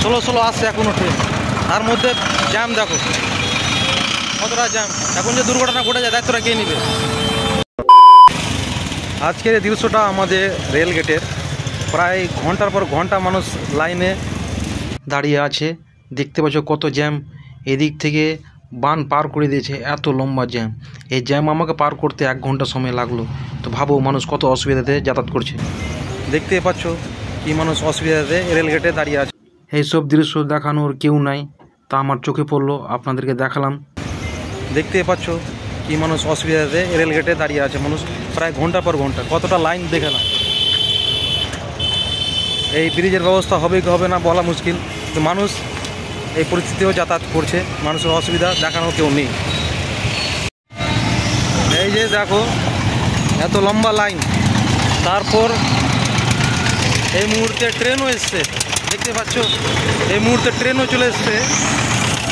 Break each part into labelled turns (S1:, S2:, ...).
S1: ষোলো ষোলো আসছে এখনো ট্রেন, তার মধ্যে জ্যাম দেখো কতটা জ্যাম। এখন যে দুর্ঘটনা ঘটে যায় দায়িত্বটা কে নেবে? আজকের এই দৃশ্যটা আমাদের রেল গেটের, প্রায় ঘন্টার পর ঘন্টা মানুষ লাইনে দাঁড়িয়ে আছে। দেখতে পাচ্ছ কত জ্যাম, এদিক থেকে বান পার করে দিয়েছে, এত লম্বা জ্যাম। এই জ্যাম আমাকে পার করতে 1 ঘন্টা সময় লাগলো। তো ভাবো মানুষ কত অসুবিধাতে যাতায়াত করছে। দেখতে পাচ্ছ কি মানুষ অসুবিধাতে রেলগেটে দাঁড়িয়ে আছে। এইসব দৃশ্য দেখানোর কেউ নাই, তা আমার চোখে পড়লো, আপনাদেরকে দেখালাম। দেখতে পাচ্ছ কি মানুষ অসুবিধাতে রেলগেটে দাঁড়িয়ে আছে, মানুষ প্রায় ঘন্টার পর ঘন্টা, কতটা লাইন দেখালাম। এই ব্রিজের ব্যবস্থা হবে কি হবে না বলা মুশকিল, তো মানুষ এই পরিস্থিতিও যাতায়াত করছে, মানুষের অসুবিধা দেখানোর কেউ নেই। এই যে দেখো এত লম্বা লাইন, তারপর এই মুহূর্তে ট্রেনও এসছে, দেখতে পাচ্ছ এই মুহূর্তে ট্রেনও চলে এসছে।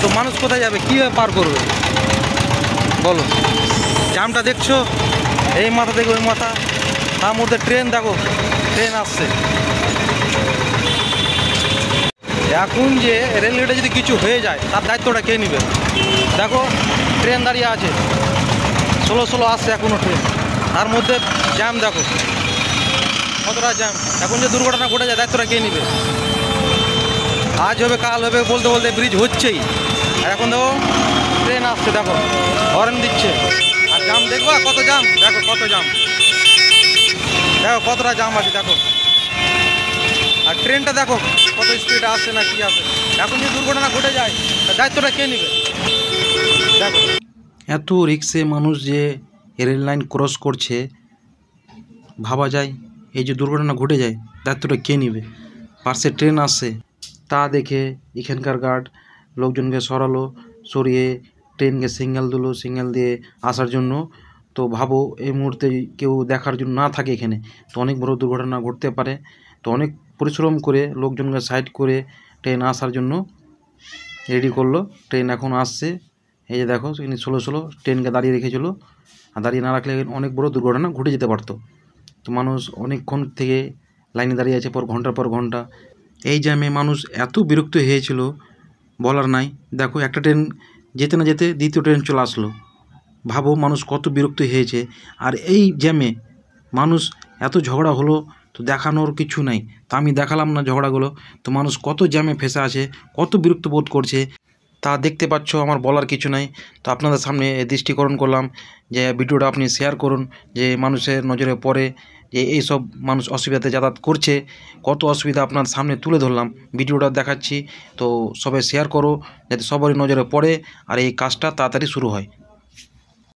S1: তো মানুষ কোথায় যাবে, কীভাবে পার করবে বলো? জ্যামটা দেখছো, এই মাথা থেকে ওই মাথা, তার মধ্যে ট্রেন দেখো, ট্রেন আসছে। এখন যে রেলগেটে যদি কিছু হয়ে যায় তার দায়িত্বটা কে নেবে? দেখো ট্রেন দাঁড়িয়ে আছে, ষোলো ষোলো আসছে এখনও ট্রেন, তার মধ্যে জ্যাম দেখো কতটা জ্যাম। এখন যে দুর্ঘটনা ঘটে যায় দায়িত্বটা কে নেবে? আজ হবে কাল হবে বলতে বলতে ব্রিজ হচ্ছেই, আর এখন দেখো ট্রেন আসছে, দেখো হর্ন দিচ্ছে, আর জাম দেখবা কত জাম, দেখো কত জাম, দেখো কতটা জাম আছে দেখো। আর ট্রেনটা দেখো কত স্পিডে আসছে না কি আসে। এখন যে দুর্ঘটনা ঘটে যায় তার দায়িত্বটা কে নেবে? দেখো এত রিক্সে মানুষ যে রেল লাইন ক্রস করছে, ভাবা যায় এই যে দুর্ঘটনা ঘটে যায় দায়িত্বটা কে নেবে? পাশে ট্রেন আসছে, তা দেখে এখানকার গার্ড লোকজনকে সরালো, সরিয়ে ট্রেনকে সিগন্যাল দিল, সিগন্যাল দিয়ে আসার জন্য। তো ভাবো এই মুহূর্তে কেউ দেখার জন্য না থাকে এখানে, তো অনেক বড় দুর্ঘটনা ঘটতে পারে। তো অনেক পরিশ্রম করে লোকজনকে সাইড করে ট্রেন আসার জন্য রেডি করলো। ট্রেন এখন আসছে, এই যে দেখো ষোলো ষোলো ট্রেনকে দাঁড়িয়ে রেখেছিলো, আর দাঁড়িয়ে না রাখলে অনেক বড় দুর্ঘটনা ঘটে যেতে পারতো। তো মানুষ অনেকক্ষণ থেকে লাইনে দাঁড়িয়ে আছে, ঘন্টার পর ঘন্টা। এই জ্যামে মানুষ এত বিরক্ত হয়েছিল বলার নাই। দেখো একটা ট্রেন যেতে না যেতে দ্বিতীয় ট্রেন চলে আসলো, ভাবো মানুষ কত বিরক্ত হয়েছে। আর এই জ্যামে মানুষ এত ঝগড়া হলো, তো দেখানোর কিছু নাই, তা আমি দেখালাম না ঝগড়াগুলো। তো মানুষ কত জ্যামে ফেঁসে আছে, কত বিরক্ত বোধ করছে তা দেখতে পাচ্ছ, আমার বলার কিছু নাই। তো আপনাদের সামনে দৃষ্টিকরণ করলাম যে ভিডিওটা আপনি শেয়ার করুন, যে মানুষের নজরে পড়ে যে এইসব মানুষ অসুবিধাতে যাতায়াত করছে, কত অসুবিধা আপনার সামনে তুলে ধরলাম, ভিডিওটা দেখাচ্ছি। তো সবাই শেয়ার করো যাতে সবারই নজরে পড়ে আর এই কাজটা তাড়াতাড়ি শুরু হয়।